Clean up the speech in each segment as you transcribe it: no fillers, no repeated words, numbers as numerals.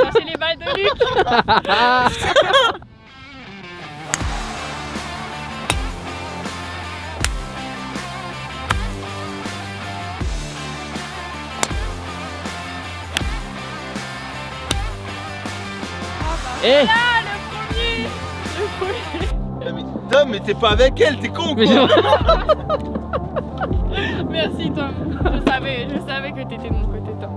chercher les balles de Luc. Eh Là, le premier. Tom, mais t'es pas avec elle, t'es con quoi. Merci Tom. Je savais que t'étais de mon côté Tom.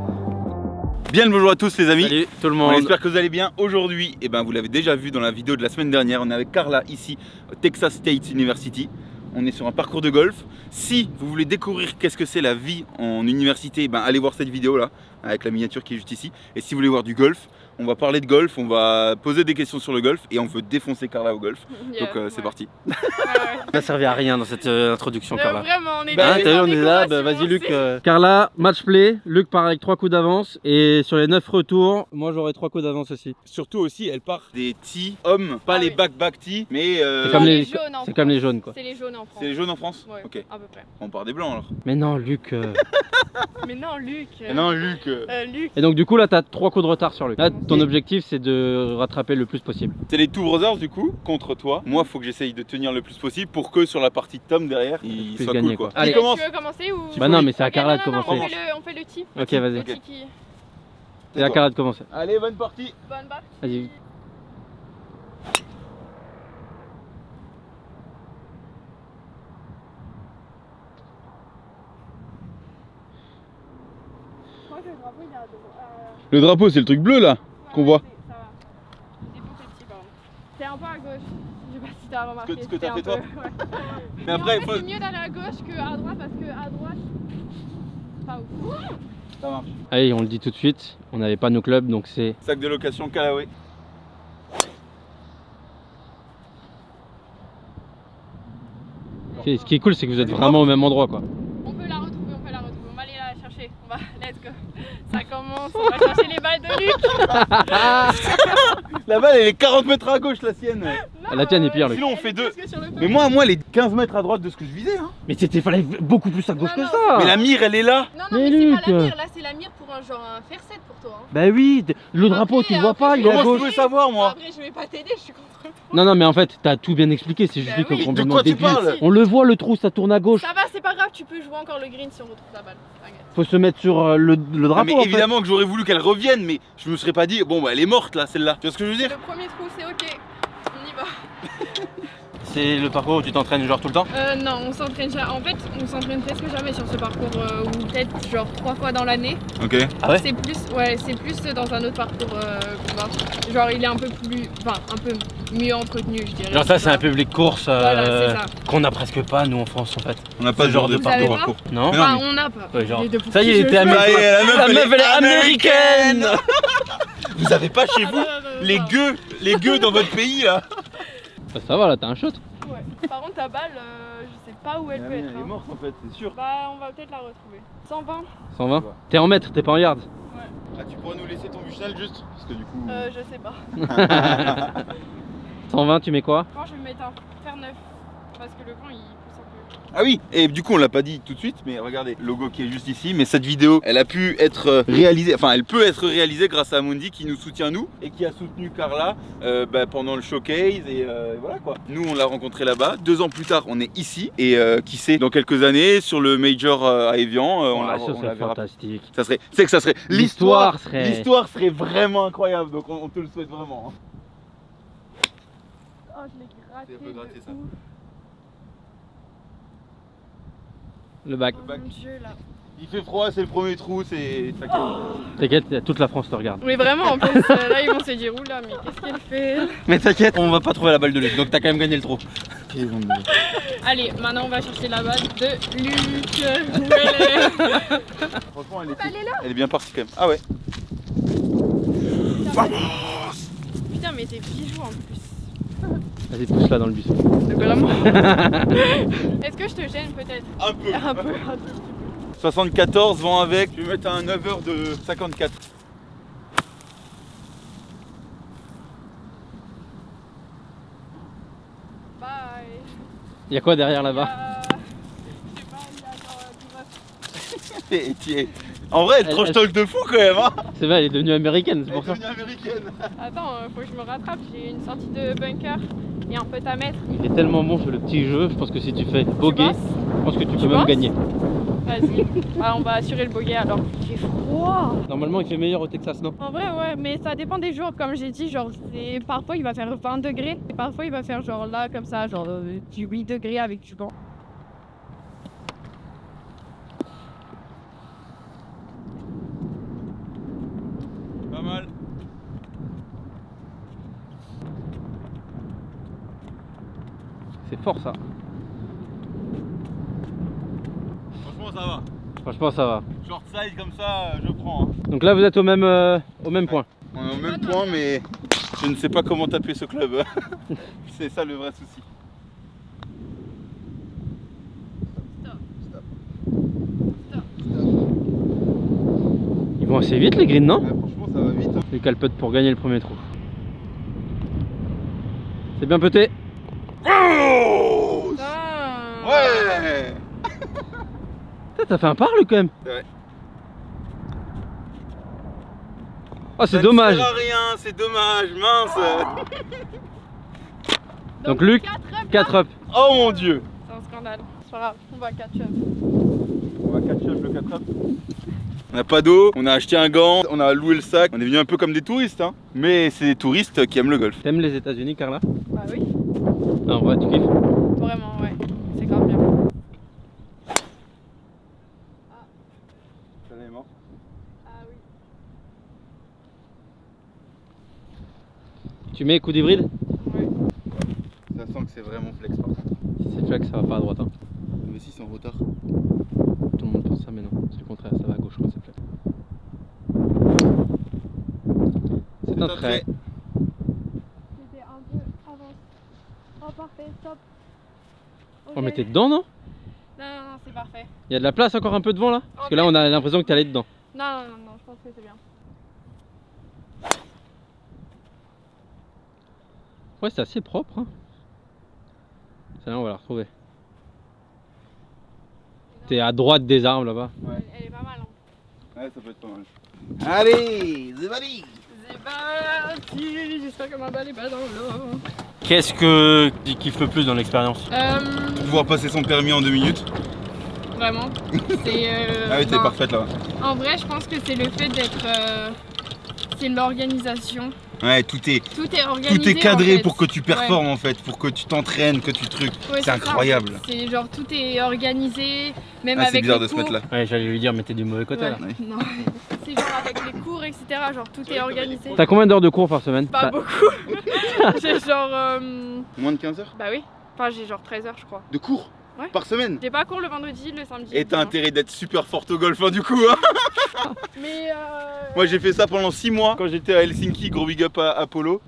Bien le bonjour à tous les amis. Salut tout le On monde. espère que vous allez bien. Aujourd'hui, vous l'avez déjà vu dans la vidéo de la semaine dernière, on est avec Carla ici au Texas State University. On est sur un parcours de golf. Si vous voulez découvrir qu'est-ce que c'est la vie en université, allez voir cette vidéo là avec la miniature qui est juste ici. Et si vous voulez voir du golf, on va parler de golf, on va poser des questions sur le golf et on veut défoncer Carla au golf. Yeah, Donc c'est parti. Ouais. Ça n'a servi à rien dans cette introduction, Carla. Vraiment, on est T'as vu, on est là, décoration, vas-y Luc. c'est- Carla, match play, Luc part avec 3 coups d'avance et sur les 9 retours, moi j'aurai 3 coups d'avance aussi. Surtout aussi, elle part des tees hommes, pas Ah les oui. back tees, mais C'est comme les- jaunes en c'est comme les France. jaunes quoi. C'est les jaunes en France. c'est les jaunes en France. Ouais, Ok, à peu près. on part des blancs alors. Mais non Luc. Mais non, Luc. Non Luc. Luc. Et donc du coup là t'as 3 coups de retard sur Luc. Là ton objectif c'est de rattraper le plus possible. C'est les Two Brothers du coup contre toi. Moi faut que j'essaye de tenir le plus possible pour que sur la partie de Tom derrière il Puisse soit gagner, cool quoi. quoi. Allez. Qui commence? Tu veux commencer ou... Bah non mais c'est à Ok, Carla de non, commencer. on fait le tip. Ok vas-y. Le tiki. C'est à Carla de commencer. Allez bonne partie. Bonne barre. Vas-y. Je crois que le drapeau il est à droite. Le drapeau c'est le truc bleu là qu'on voit. Ça va. J'ai défoncé le petit pardon. C'est un peu à gauche. Je sais pas si t'as remarqué. Ce que t'as c'était fait un toi. peu- ouais. Mais après en il fait, faut... c'est mieux d'aller à gauche qu'à droite parce que à droite. Pas ouf. Ça marche. Allez on le dit tout de suite, on n'avait pas nos clubs donc c'est... Sac de location Callaway. Ce qui est cool c'est que vous êtes vraiment au même endroit quoi. On peut la retrouver, on peut la retrouver. On va aller la chercher. On va, let's go. Ça commence, on va chercher les balles de Luc. La balle elle est 40 mètres à gauche la sienne. La tienne est pire Luc. Sinon on fait deux. Parce que sur le Mais moi elle est 15 mètres à droite de ce que je visais hein. Mais c'était fallait beaucoup plus à gauche Non, que non, ça. Mais la mire elle est là. Non, Mais mais c'est Luc. pas la mire. Là, c'est la mire pour un genre un faire 7 pour toi. Hein. Bah oui, le drapeau Après, tu le vois après, pas, il est à Comment je gauche. pouvais savoir moi? Après, je vais pas t'aider, je suis contre toi. Non mais en fait t'as tout bien expliqué, c'est juste Bah lui qui est oui. De complètement quoi tu débile. parles? On le voit le trou, ça tourne à gauche. Ça va, c'est pas grave, tu peux jouer encore le green si on retrouve la balle. T'inquiète. Faut se mettre sur le Ah, drapeau mais en fait. évidemment que j'aurais voulu qu'elle revienne, mais je me serais pas dit bon elle est morte là celle-là. Tu vois ce que je veux dire? Le premier trou, c'est ok. On y va. C'est le parcours où tu t'entraînes genre tout le temps? Non, on s'entraîne jamais. En fait, on s'entraîne presque jamais sur ce parcours ou peut-être genre 3 fois dans l'année. Ok. Ah ouais? C'est plus dans un autre parcours qu'on va. Genre, il est un peu plus, enfin, un peu mieux entretenu, je dirais. Genre ça c'est un public course Voilà, c'est ça. qu'on a presque pas nous en France en fait. On n'a pas Ce ce genre de Vous avez parcours. pas Non? Mais non, Enfin, on n'a pas. Ouais, genre, Les deux pour ça y qui est, je il était joue. américain. La meuf, La meuf elle est américaine. Vous avez pas chez vous les gueux dans votre pays là? Bah, ça va là, t'as un shot. Ouais. Par contre, ta balle, je sais pas où elle peut être. Elle est hein. morte en fait, c'est sûr. Bah, on va peut-être la retrouver. 120 120. T'es en mètre, t'es pas en yard. Ah, tu pourrais nous laisser ton Bushnell juste? Parce que du coup. Je sais pas. 120, tu mets quoi? Moi, je vais mettre un fer neuf. Parce que le vent, il pousse un peu. Ah oui, et du coup on l'a pas dit tout de suite, mais regardez, le logo qui est juste ici, mais cette vidéo, elle a pu être réalisée, enfin elle peut être réalisée grâce à Amundi qui nous soutient nous et qui a soutenu Carla pendant le showcase et voilà quoi. Nous on l'a rencontré là-bas, 2 ans plus tard on est ici et qui sait dans quelques années sur le Major à Evian, on la serait verra. fantastique. Ça serait, c'est que ça serait L'histoire l'histoire serait vraiment incroyable, donc on te le souhaite vraiment. Hein. Oh, je l'ai gratté. C'est un peu gratté, de ça. ouf. Le bac. Oh mon Dieu, là. Il fait froid, c'est le premier trou, c'est. T'inquiète, toute la France te regarde. Mais vraiment, en plus, là, ils vont se dire, oula, mais qu'est-ce qu'elle fait? Mais t'inquiète, on va pas trouver la balle de Luc, donc t'as quand même gagné le trou. Allez, maintenant, on va chercher la balle de Luc. Où elle est? Franchement, Elle est là? elle est bien partie quand même. Ah ouais. Putain, mais tes bijoux en plus. Vas-y, pousse-la dans le bus. Vraiment. Est-ce que je te gêne peut-être? Un peu. Un peu. 74, vent avec. Je vais mettre un 9h de 54. Bye. Y'a quoi derrière là-bas? Je sais pas, il y a genre du ref. Et En vrai, elle trash talk de fou quand même, hein. C'est vrai, elle est devenue américaine, c'est pour ça. Elle est devenue américaine. Attends, faut que je me rattrape, j'ai une sortie de bunker et un pote à mettre. Il est tellement bon sur le petit jeu, je pense que si tu fais bogey, je pense que tu peux même penses gagner. Vas-y, on va assurer le bogey alors. Il fait froid. Normalement, il fait meilleur au Texas, non? En vrai, ouais, mais ça dépend des jours. Comme j'ai dit, genre, parfois il va faire 20 degrés et parfois il va faire genre là, comme ça, genre du 8 degrés avec du vent. Pas mal. C'est fort ça. Franchement, ça va. Franchement, ça va. Short side comme ça, je prends. Hein. Donc là, vous êtes au même point. On est au même point, mais je ne sais pas comment taper ce club. C'est ça le vrai souci. Ils vont assez vite les greens, non? Ouais, franchement, ça va vite. Hein. Les calpotes pour gagner le premier trou. C'est bien pété. Oh Ah. ouais. T'as fait un par le quand même. Ouais. Oh, c'est Ça dommage. ne sert à rien, c'est dommage, mince. Donc Luc, 4 up. Oh mon dieu. C'est un scandale. C'est pas grave, on va catch up. On va catch up le 4 up. On n'a pas d'eau, on a acheté un gant, on a loué le sac. On est venu un peu comme des touristes, hein. Mais c'est des touristes qui aiment le golf. T'aimes les États-Unis, Carla? Bah oui, Non, en vrai, tu kiffes. vraiment, ouais. C'est grave bien. Ça est mort. Ah oui. Tu mets coup d'hybride? Ouais. Ça sent que c'est vraiment flex par contre. Si c'est flex, ça va pas à droite. Hein. Mais si c'est en retard. Tout le monde pense ça, mais non. C'est le contraire, ça va à gauche quand c'est flex. C'est un trait. C'était un peu avant. Oh parfait, stop. Oh, Ok. mais t'es dedans, non? Non, non, c'est parfait. Il y a de la place encore un peu devant là? Parce que là, on a l'impression que t'es allé dedans. Non, non, non, non, je pense que c'est bien. Ouais, c'est assez propre. Hein. Celle-là, on va la retrouver. T'es à droite des arbres là-bas. Ouais. Elle est pas mal. Hein. Ouais, ça peut être pas mal. Allez, c'est parti. C'est parti. J'espère que ma balle est pas dans l'eau. Qu'est-ce que tu kiffes le plus dans l'expérience? Pouvoir passer son permis en 2 minutes. Vraiment. C'est. Ah oui, t'es non. parfaite là. En vrai, je pense que c'est le fait d'être. C'est l'organisation. Ouais, tout est organisé. Tout est cadré en fait. pour que tu performes en fait, pour que tu t'entraînes, que tu trucs. Ouais, c'est incroyable. C'est genre tout est organisé, même Ah, avec c'est bizarre les de se mettre cours. là. Ouais, j'allais lui dire, mais t'es du mauvais côté Ouais. là. Ouais. Non, c'est genre avec les cours, etc. Genre tout est organisé. T'as combien d'heures de cours par semaine? Pas beaucoup. J'ai genre. Moins de 15 heures Bah oui. Enfin, j'ai genre 13 heures, je crois. de cours Ouais. par semaine. J'ai pas cours le vendredi, le samedi. Et le t'as dimanche. intérêt d'être super forte au golf hein, du coup. Hein. Mais. Moi j'ai fait ça pendant 6 mois quand j'étais à Helsinki, gros big up à Apollo.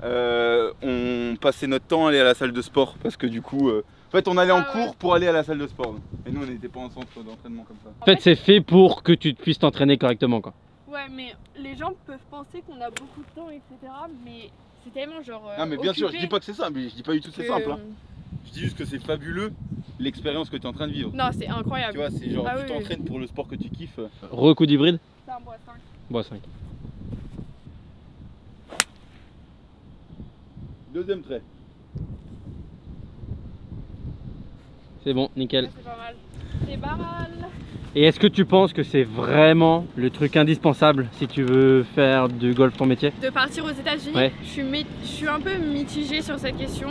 On passait notre temps à aller à la salle de sport parce que du coup. En fait, on allait en cours pour aller à la salle de sport. Et nous, on n'était pas en centre d'entraînement comme ça. En fait, c'est fait pour que tu puisses t'entraîner correctement quoi. Ouais, mais les gens peuvent penser qu'on a beaucoup de temps, etc. Mais c'est tellement genre. Ah, mais bien sûr, je occupé dis pas que c'est simple, je dis pas du tout que c'est que- simple. Hein. Je dis juste que c'est fabuleux l'expérience que tu es en train de vivre. Non, c'est Tu incroyable. vois, c'est genre Ah tu oui, oui. t'entraînes pour le sport que tu kiffes. Recoup d'hybride? C'est un bois 5. Bois 5. Deuxième trait. C'est bon, nickel. C'est pas mal. C'est pas mal. Et est-ce que tu penses que c'est vraiment le truc indispensable si tu veux faire du golf ton métier? De partir aux États-Unis, Ouais. je suis un peu mitigée sur cette question.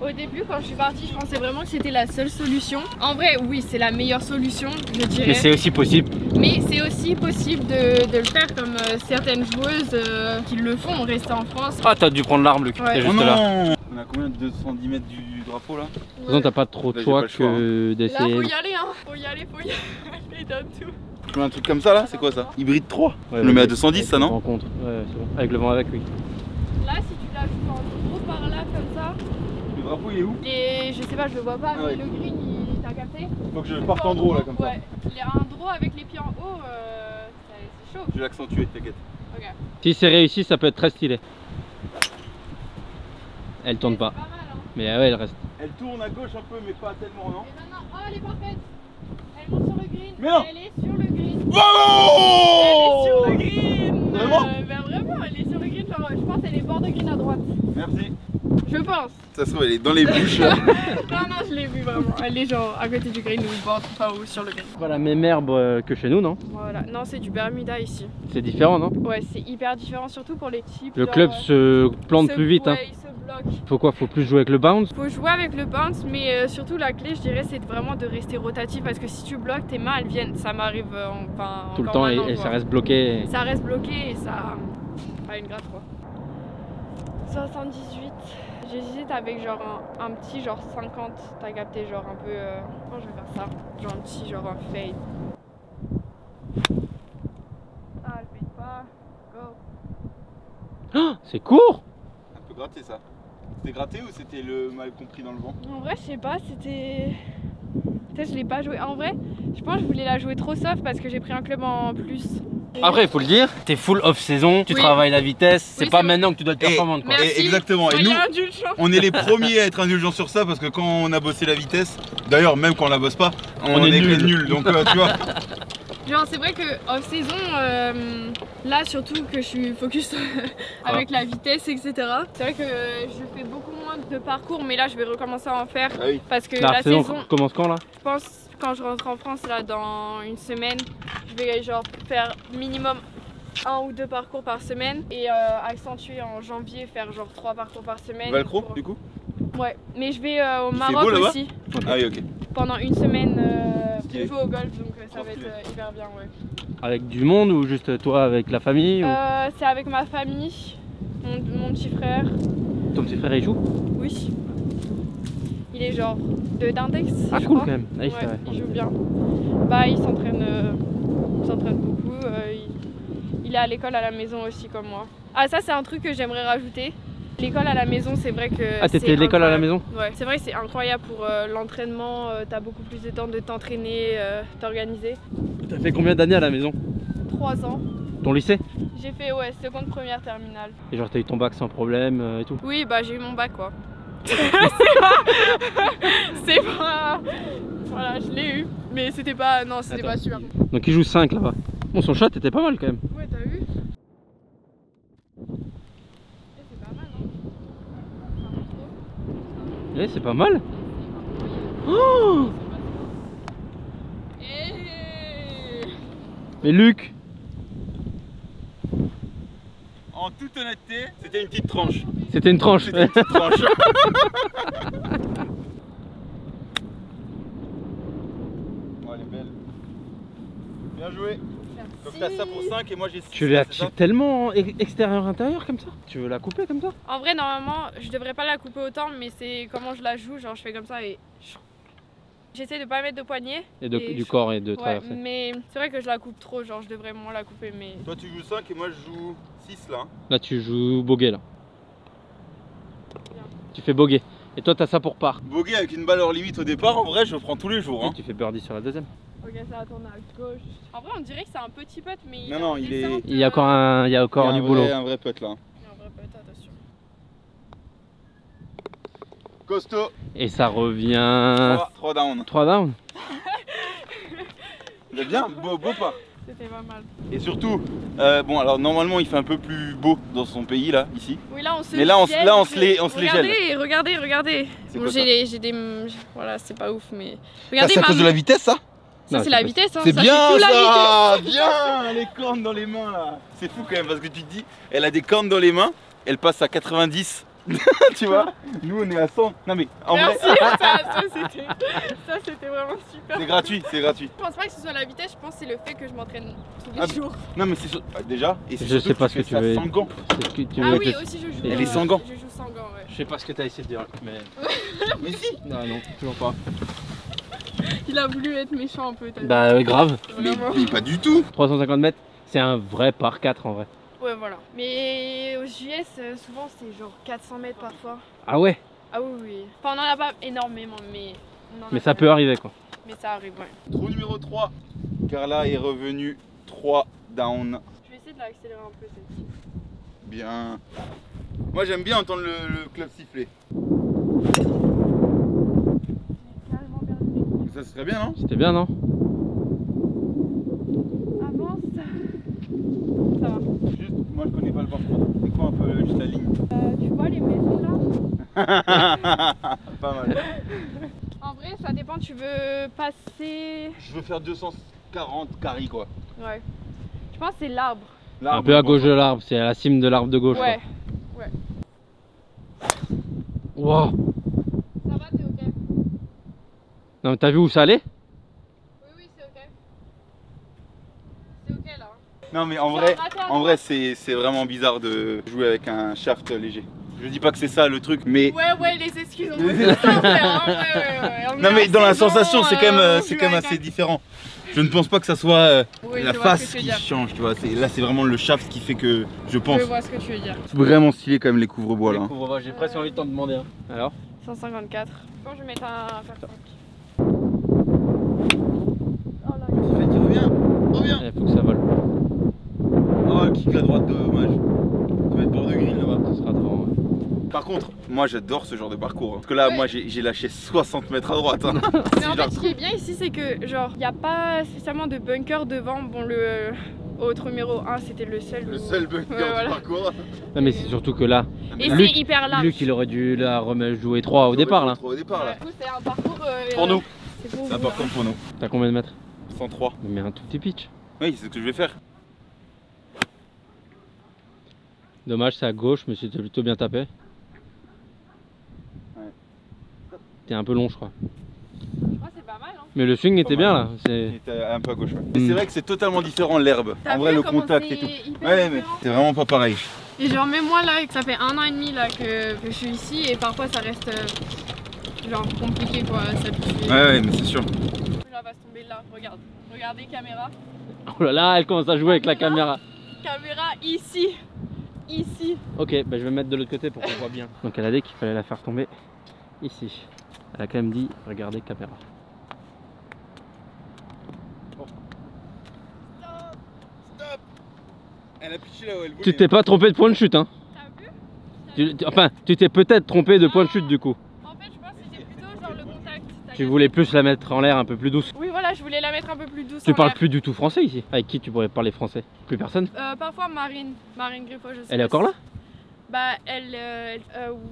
Au début, quand je suis partie, je pensais vraiment que c'était la seule solution. En vrai, oui, c'est la meilleure solution, je dirais. Mais c'est aussi possible. Mais c'est aussi possible de le faire comme certaines joueuses qui le font, rester en France. Ah, t'as dû prendre l'arme, Luc. Ouais. T'es Oh juste là. non. On a combien de 210 mètres du drapeau là? De toute façon, t'as pas trop de Là, j'ai choix pas le choix, que Là, d'essayer. faut y aller, hein. Faut y aller, faut y aller. Donne tout. Tu mets un truc comme ça là? C'est quoi ça? Hybride 3? Ouais, On le met à avec- 210 ça non? Rencontre. Ouais, c'est bon. Avec le vent avec, oui. Là, si tu la joues en gros par là, comme ça, Le drapeau il est où? et je sais pas, je le vois pas, Ah ouais. mais le green, il t'a capté. Faut que je parte en draw là comme ça. Ouais, un draw avec les pieds en haut, c'est chaud. Je vais l'accentuer, t'inquiète. Ok. Si c'est réussi, ça peut être très stylé. Elle tourne pas. C'est pas mal, hein. Mais ouais, elle reste. Elle tourne à gauche un peu mais pas tellement non? Et maintenant, oh, elle est parfaite. Elle monte sur le green. green. Mais non. Elle est sur le green. Bravo! Elle est sur le green. Vraiment Ben vraiment, elle est sur le green. Genre, je pense qu'elle est bord de green à droite. Merci. Je pense. Ça se trouve, elle est dans les bouches là. Non, je l'ai vu vraiment. Elle est genre à côté du green ou bord, enfin ou sur le green. Pas la même herbe que chez nous, non? Voilà. Non, c'est du Bermuda ici. C'est différent, non? Ouais, c'est hyper différent, surtout pour les types. Le genre, club se plante plus vite, hein. Ouais, il se bloque. Faut quoi? Faut plus jouer avec le bounce? Faut jouer avec le bounce, mais surtout la clé, je dirais, c'est vraiment de rester rotatif parce que si tu bloques, tes mains elles viennent. Ça m'arrive Tout le temps et ça reste bloqué. Ça reste bloqué et ça. Pas une gratte quoi. 78. J'hésite avec genre un petit genre 50. T'as capté genre un peu. Comment je vais faire ça? Genre un petit genre un fade. Ah, elle fade pas. Go. Oh, c'est court! Un peu gratté ça. C'était gratté ou c'était le mal compris dans le vent? En vrai, je sais pas, c'était. Peut-être je l'ai pas joué. En vrai, je pense que je voulais la jouer trop soft parce que j'ai pris un club en plus. Après, il faut le dire, t'es full off-saison, tu Oui. travailles la vitesse, c'est Oui, pas c'est vrai. maintenant que tu dois être performante quoi. Merci. Exactement. Et Soyez nous, indulgents. on est les premiers à être indulgents sur ça parce que quand on a bossé la vitesse, d'ailleurs même quand on la bosse pas, on est nuls. Donc tu vois. Genre c'est vrai que off saison, là surtout que je suis focus avec la vitesse etc. C'est vrai que je fais beaucoup moins de parcours mais là je vais recommencer à en faire Ah oui. parce que La la saison saison, commence quand là? je pense quand je rentre en France là dans une semaine, je vais genre faire minimum 1 ou 2 parcours par semaine et accentuer en janvier, faire genre 3 parcours par semaine. Velcro pour- du coup? Ouais, mais je vais au Il fait Maroc beau, là-bas aussi Ah oui, ok. pendant une semaine pour Stylé. jouer au golf donc ça Trop va être stylé. hyper bien ouais. Avec du monde ou juste toi avec la famille ou... C'est avec ma famille, mon petit frère, Ton petit frère il joue? oui. Il est genre d'index. Ah je cool crois. quand même. Ah, oui, c'est Ouais, vrai. il joue bien. Bah il s'entraîne beaucoup. Il est à l'école à la maison aussi comme moi. Ah ça c'est un truc que j'aimerais rajouter. L'école à la maison c'est vrai que. Ah t'étais c'est l'école à la incroyable. maison? Ouais, c'est vrai que c'est incroyable pour l'entraînement. T'as beaucoup plus de temps de t'entraîner, t'organiser. T'as fait combien d'années à la maison? 3 ans. Ton lycée? J'ai fait ouais seconde première terminale. Et genre t'as eu ton bac sans problème et tout? Oui, bah j'ai eu mon bac quoi. c'est pas. Voilà, je l'ai eu, mais c'était pas. Non, c'était Attends. pas super. Donc il joue 5 là-bas. Bon son shot était pas mal quand même. Ouais, t'as vu? C'est pas mal, non? Eh c'est pas mal. Oh mais Luc! En toute honnêteté, c'était une petite tranche. C'était une tranche. C'était une petite tranche. Oh, elle est belle. Bien joué. Donc t'as ça pour 5 et moi j'ai 6. Tu la chips tellement extérieur-intérieur comme ça? Tu veux la couper comme ça? En vrai, normalement, je devrais pas la couper autant, mais c'est comment je la joue. Genre, je fais comme ça et. J'essaie de pas mettre de poignet. Et du je- corps et de Ouais, traverser. mais c'est vrai que je la coupe trop. Genre, je devrais moins la couper, mais. Toi tu joues 5 et moi je joue 6 là. Là tu joues bogey là. Bien. Tu fais bogey. Et toi t'as ça pour part. Bogey avec une balle hors limite au départ, en vrai je le prends tous les jours. Hein. Tu fais birdie sur la deuxième. Ok, ça va tourner à gauche. En vrai, on dirait que c'est un petit putt, mais. Non, non, il est- descente, Il y a encore il y a encore Il y a du boulot. un vrai putt là. Il y a un vrai putt, attention. Costaud. Et ça revient. 3 down. 3 down. Il est bien, beau pas. C'était pas mal. Et surtout, bon alors normalement il fait un peu plus beau dans son pays là, ici. Oui, là on se Mais là, on se- gèle, là, on se les gèle. Regardez. C'est Bon, quoi ça j'ai des. Voilà, c'est pas ouf, mais. Ça, Regardez c'est à cause de la vitesse ça? Ça, Non, c'est la c'est vitesse, hein. C'est ça, bien tout la vitesse. ça. Bien, les cornes dans les mains là. C'est fou quand même parce que tu te dis, elle a des cornes dans les mains, elle passe à 90. Tu vois? Nous on est à 100. Non mais en Merci, vrai, ça c'était vraiment super. c'est gratuit, c'est gratuit. Je pense pas que ce soit la vitesse, je pense que c'est le fait que je m'entraîne tous les Ah, jours. Non mais c'est déjà, et c'est Je surtout sais pas que ce que fais tu ça veux. sans gants. C'est ce que tu Ah veux oui, que- aussi je joue. Elle est sans gants. Je joue sans gants, ouais. Je sais pas ce que t'as essayé de dire, mais. Mais si. Non, non, toujours pas. Il a voulu être méchant un peu, t'as vu. Bah, grave. Vraiment. Mais pas du tout. 350 mètres, c'est un vrai par 4 en vrai. Ouais, voilà. Mais aux JS, souvent c'est genre 400 mètres parfois. Ah ouais? Ah oui, oui. Enfin, on en a pas énormément, mais. on en a Mais quand ça même. peut arriver quoi. Mais ça arrive, ouais. Trou numéro 3. Carla est revenue 3 down. Je vais essayer de l'accélérer un peu celle-ci. Bien. Moi j'aime bien entendre le club siffler. J'ai carrément perdu l'équilibre. Ça serait bien non? C'était bien, non? connais pas le parcours. C'est quoi un peu juste la ligne? Tu vois les maisons là? Pas mal. En vrai, ça dépend, tu veux passer... Je veux faire 240 carrés quoi. Ouais. Je pense que c'est l'arbre. Un peu à gauche de l'arbre, c'est à la cime de l'arbre de gauche. Ouais. Quoi. Wow. Ça va, t'es ok? Non mais t'as vu où ça allait? Oui, c'est ok. C'est ok là. Non mais en vrai c'est vraiment bizarre de jouer avec un shaft léger. Je dis pas que c'est ça le truc, mais... Ouais, les excuses, on fait ça, frère, hein, ouais. Non mais dans la sensation c'est quand même assez différent. Je ne pense pas que ça soit Oui, la je vois ce face que tu qui veux dire. change, tu vois. Là c'est vraiment le shaft qui fait que je pense. Je vois ce que tu veux dire. C'est vraiment stylé quand même les couvre-bois là. Couvre-bois, j'ai presque envie de t'en demander un. Alors 154. Quand je vais mettre un fer 5. Il revient. Il faut que ça vole. Oh le kick à droite, dommage. Ça va être bord de grille là-bas. Ça sera devant. Ouais. Par contre, moi j'adore ce genre de parcours. Parce que là, moi j'ai lâché 60 mètres à droite. Hein. Mais en fait, ce qui est bien ici, c'est que genre, il n'y a pas spécialement de bunker devant. Bon, le autre numéro 1, c'était le seul. Le seul bunker du parcours. Non mais c'est surtout que là, Et Luc, c'est hyper large. Luc il aurait dû la jouer 3 au départ là. Au départ là. Du coup, c'est un parcours. Pour nous. C'est pour C'est vous, important hein. pour nous. T'as combien de mètres? 103. Mais un tout petit pitch. Oui, c'est ce que je vais faire. Dommage, c'est à gauche, mais c'était plutôt bien tapé. Ouais. T'es un peu long, je crois. Je crois que c'est pas mal. Hein. Mais le swing était bien là. Il C'est était un peu à gauche. Ouais. Et c'est vrai que c'est totalement différent l'herbe. T'as En vrai, vu le comment contact c'est et tout. hyper Ouais, mais différent. c'est vraiment pas pareil. Et genre, même moi là, que ça fait 1 an et demi là que je suis ici, et parfois ça reste genre compliqué quoi, s'habituer. Ouais, mais c'est sûr. Là, va se tomber là, regarde. Regardez, caméra. Oh là là, elle commence à jouer avec la caméra. Caméra ici. Ici. Ok, bah je vais me mettre de l'autre côté pour qu'on voit bien. Donc elle a dit qu'il fallait la faire tomber ici. Elle a quand même dit regardez caméra. Stop. Elle a pitché là où elle voulait. Tu t'es pas trompé de point de chute hein? T'as vu? Enfin, tu t'es peut-être trompé de point de chute du coup. En fait, je pense que c'était plutôt genre le contact. Tu voulais plus la mettre en l'air un peu plus douce. Oui, voilà, je voulais la mettre un peu plus douce. Tu en parles l'air. plus du tout français ici. Avec qui tu pourrais parler français? Plus personne? Parfois Marine Griffo, je sais. Elle est encore là? Bah,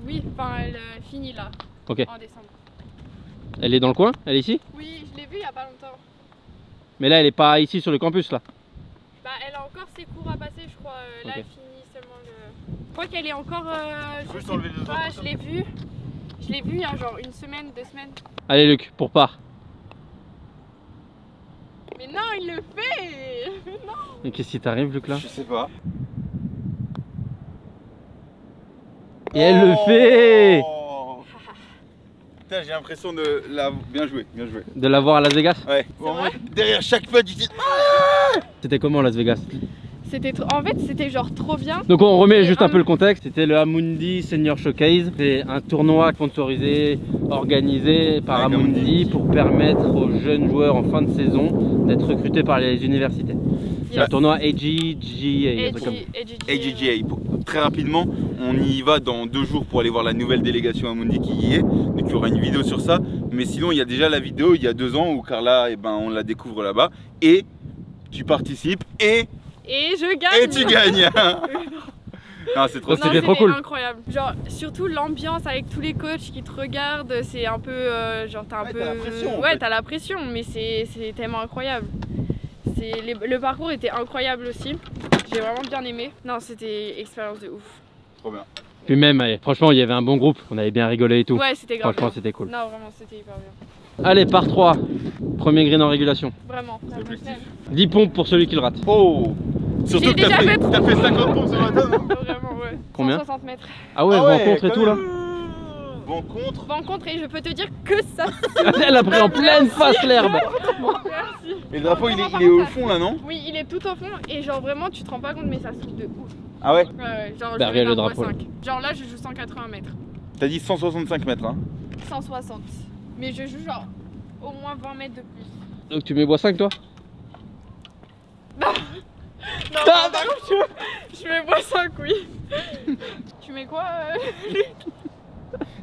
oui, enfin, elle finit là. Ok. En décembre. Elle est dans le coin? Elle est ici? Oui, je l'ai vue il y a pas longtemps. Mais là elle est pas ici sur le campus là. Bah, elle a encore ses cours à passer, je crois. Là, Ok. elle finit seulement le. Je crois qu'elle est encore. Tu peux juste enlever les autres. Ouais, je l'ai vue. Je l'ai vue il y a genre 1 semaine, 2 semaines. Allez Luc, pour part. Mais non, il le fait. Non. Mais qu'est-ce qui t'arrive Luc là? Je sais pas. Et elle le fait! Oh. Putain, j'ai l'impression de la. Bien joué, bien joué. De l'avoir à Las Vegas? Ouais. C'est vrai Derrière chaque putt, tu dis. C'était comment Las Vegas? C'était en fait, c'était genre trop bien. Donc on remet Et juste un peu le contexte. C'était le Amundi Senior Showcase. C'est un tournoi sponsorisé, organisé par Avec Amundi Amundi. pour permettre aux jeunes joueurs en fin de saison d'être recrutés par les universités. C'est un Yes. tournoi AGGA. un truc comme ça. AGGA. Très rapidement, on y va dans 2 jours pour aller voir la nouvelle délégation Amundi qui y est. Donc il y aura une vidéo sur ça. Mais sinon, il y a déjà la vidéo il y a 2 ans où Carla, on la découvre là-bas. Et tu participes et je gagne. tu gagnes. Non, c'est trop Non, stylé. c'était trop cool. Incroyable. Genre, surtout l'ambiance avec tous les coachs qui te regardent, c'est un peu. Genre, t'as un Ouais, peu. t'as la pression, en Ouais, fait. t'as la pression, mais c'est tellement incroyable. Le parcours était incroyable aussi. J'ai vraiment bien aimé. Non, c'était expérience de ouf. Trop bien. Puis même, allez, franchement, il y avait un bon groupe. On avait bien rigolé et tout. Ouais, c'était grave. Franchement, bien. c'était cool. Non, vraiment, c'était hyper bien. Allez, par 3. Premier green en régulation. Vraiment. C'est l'objectif. 10 pompes pour celui qui le rate. Oh. Surtout J'ai que t'as déjà fait fait 50 pompes ce matin, non? Vraiment, ouais. Combien 160 mètres. Ah ouais, rencontre et quand tout là. même. Bon contre. Rencontre et je peux te dire que ça. Elle a pris en pleine face l'herbe. Merci. Et le drapeau, il Vraiment, est au ça- fond là, non? Oui, il est tout au fond et genre vraiment, tu te rends pas compte, mais ça souffle de ouf. Ah ouais? Ouais, genre Bah, je vais regarde le dans drapeau, bois 5. Genre là, je joue 180 mètres. T'as dit 165 mètres, hein? 160. Mais je joue genre au moins 20 mètres de plus. Donc tu mets bois 5 toi? Non, Ah, par contre, je mets bois 5, oui. Tu mets quoi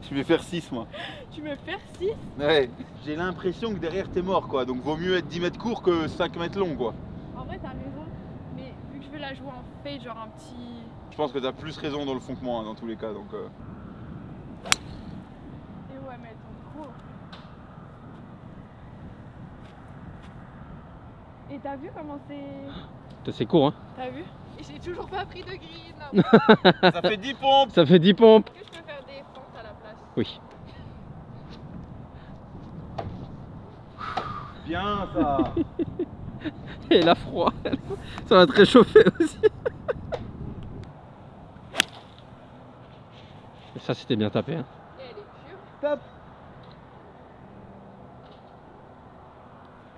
Je vais faire 6 moi. Tu mets faire 6? Ouais. J'ai l'impression que derrière t'es mort quoi, donc vaut mieux être 10 mètres court que 5 mètres long quoi. En vrai, t'as raison. Mais vu que je veux la jouer en fade, genre un petit. Je pense que t'as plus raison dans le fond que moi, hein, dans tous les cas. Donc, Et ouais, mais elles sont trop. Et t'as vu comment c'est. C'est court, hein. T'as vu? Et j'ai toujours pas pris de green. ça fait 10 pompes. Ça fait 10 pompes. Est-ce que je peux faire des fentes à la place? Oui. Bien ça. Et il a froid. Ça va te réchauffer aussi. Et ça, c'était bien tapé, hein. Et elle est pure. Top.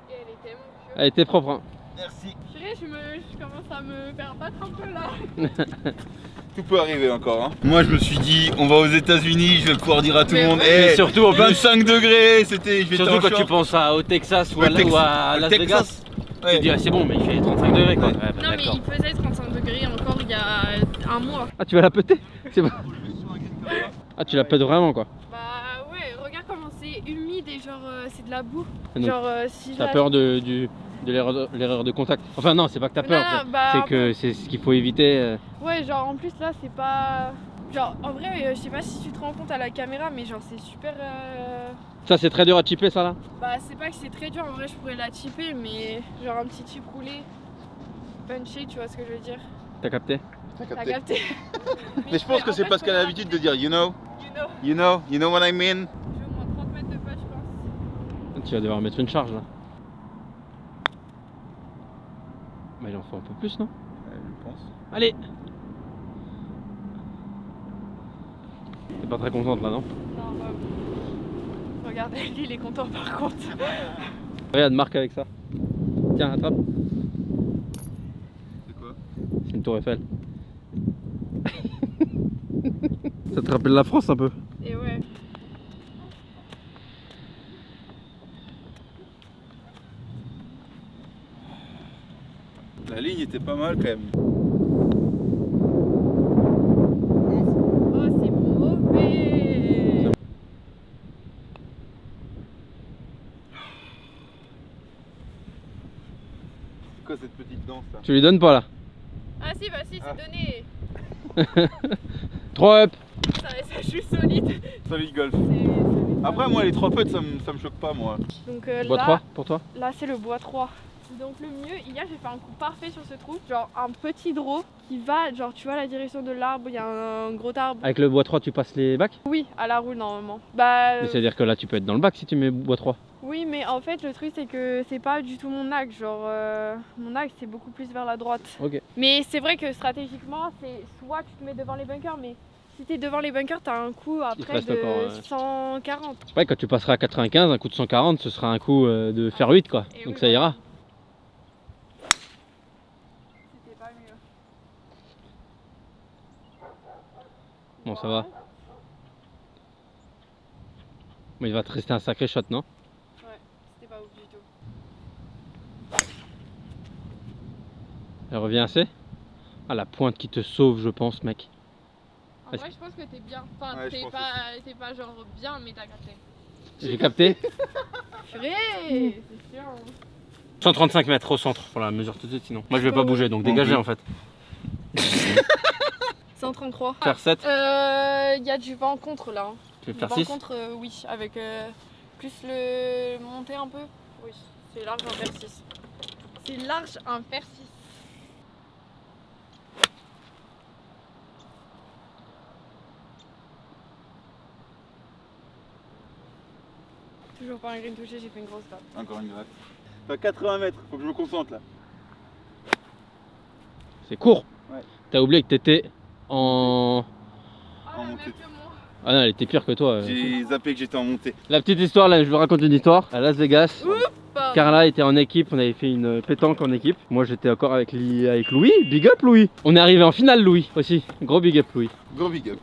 Et elle est tellement pure. Elle était propre, hein. Merci. Chérie, je commence à me faire battre un peu là. Tout peut arriver encore. Hein. Moi, je me suis dit, on va aux États-Unis, je vais pouvoir dire à tout le Mais monde, ouais. hey, surtout, en plus- 25 degrés, c'était. Surtout quand tu penses au Texas ou à Las Vegas. Tu te dis, ah, c'est bon, mais il fait 35 degrés quoi. Ouais. Ouais, bah, Non mais d'accord. il faisait 35 degrés encore il y a un mois. Ah, tu vas la péter? C'est bon. Ah, tu la pètes vraiment quoi. Bah ouais, regarde comment c'est humide et genre c'est de la boue. Ah, donc, Genre si T'as je- peur de l'erreur de contact. Enfin non, c'est pas que t'as peur, Non, en fait. bah, C'est que c'est ce qu'il faut éviter. Ouais, genre en plus là c'est pas. Genre en vrai, je sais pas si tu te rends compte à la caméra, mais genre c'est super. Ça, c'est très dur à chipper, ça là. Bah c'est pas que c'est très dur, en vrai je pourrais la chipper, mais genre un petit chip roulé, punché, tu vois ce que je veux dire. T'as capté? T'as capté. Mais je pense que c'est parce qu'elle a l'habitude de dire, you know what I mean. J'ai au moins 30 mètres de putt, je pense. Tu vas devoir mettre une charge là. Bah, il en faut un peu plus, non? Je pense. Allez! T'es pas très contente là, non? Non, bah, regardez, lui il est content par contre. Regarde, marque avec ça. Tiens, attrape. C'est quoi? C'est une tour Eiffel. Ça te rappelle la France un peu? Et ouais. La ligne était pas mal quand même. Oh, c'est mauvais. C'est quoi cette petite danse là? Tu lui donnes pas là? Ah si, bah si, c'est Ah. donné. 3 up! Ça joue solide. Solid golf. C'est Après, moi, les 3 putts, ça me choque pas, moi. Donc Bois là, 3 pour toi? là c'est le bois 3. Donc le mieux, hier j'ai fait un coup parfait sur ce trou. Genre un petit draw qui va, genre tu vois la direction de l'arbre, il y a un gros arbre. Avec le bois 3, tu passes les bacs? Oui, à la roue normalement. Bah Mais c'est-à-dire que là, tu peux être dans le bac si tu mets bois 3. oui, mais en fait le truc c'est que c'est pas du tout mon axe. Genre mon axe c'est beaucoup plus vers la droite. Ok. Mais c'est vrai que stratégiquement, c'est soit tu te mets devant les bunkers, mais si t'es devant les bunkers, t'as un coup après reste de encore, 140. Ouais, quand tu passeras à 95, un coup de 140, ce sera un coup de faire 8 quoi. Et Donc oui, ça ira. C'était pas mieux. Bon, ça va. Mais il va te rester un sacré shot, non? Ouais, c'était pas ouf du tout. Elle revient assez? Ah, la pointe qui te sauve, je pense, mec. En Est-ce vrai, je pense que t'es bien. Enfin, Ouais, je pense t'es pas genre bien, mais t'as capté. J'ai capté? Purée, c'est sûr. 135 mètres au centre pour la mesure tout de suite, sinon. Moi, je vais pas bouger, donc Non dégagez plus. en fait. 133. Faire 7, Il y a du vent contre là. Hein. tu veux Du faire vent 6? contre, oui, avec plus le monter un peu. Oui, c'est large un faire 6. C'est large un faire 6. Toujours pas un green touché, j'ai fait une grosse gratte. Encore une gratte. T'as 80 mètres, faut que je me concentre là. C'est court. Ouais. T'as oublié que t'étais en... Ah, En même montée. que moi. Ah non, elle était pire que toi. J'ai zappé que j'étais en montée. La petite histoire, là, je vous raconte une histoire. À Las Vegas, Pardon. Carla était en équipe, on avait fait une pétanque en équipe. Moi, j'étais encore avec Louis. Big up, Louis. On est arrivé en finale, Louis, aussi. Gros big up, Louis. Gros big up.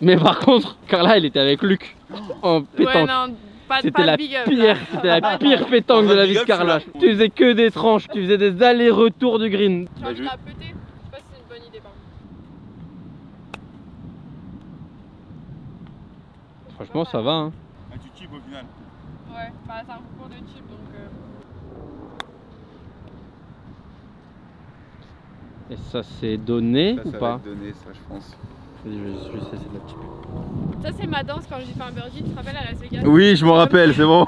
Mais par contre, Carla, elle était avec Luc en Ouais, pétanque. non, pas C'était de la big up. pire, c'était la pire pétanque de la vie de Big up, Carla. celui-là. Tu faisais que des tranches, tu faisais des allers-retours du green. Tu as Bah, envie je- de la péter? Je sais pas si c'est une bonne idée par contre. Franchement, ça va. Hein. Ah, tu chips au final. Ouais, bah c'est un concours de chip donc. Et ça c'est donné Ça, ou ça pas? va être donné, ça, je pense. Je vais essayer de la petite. Ça c'est ma danse quand j'ai fait un birdie, tu te rappelles à Las Vegas? Oui, je me rappelle, c'est bon.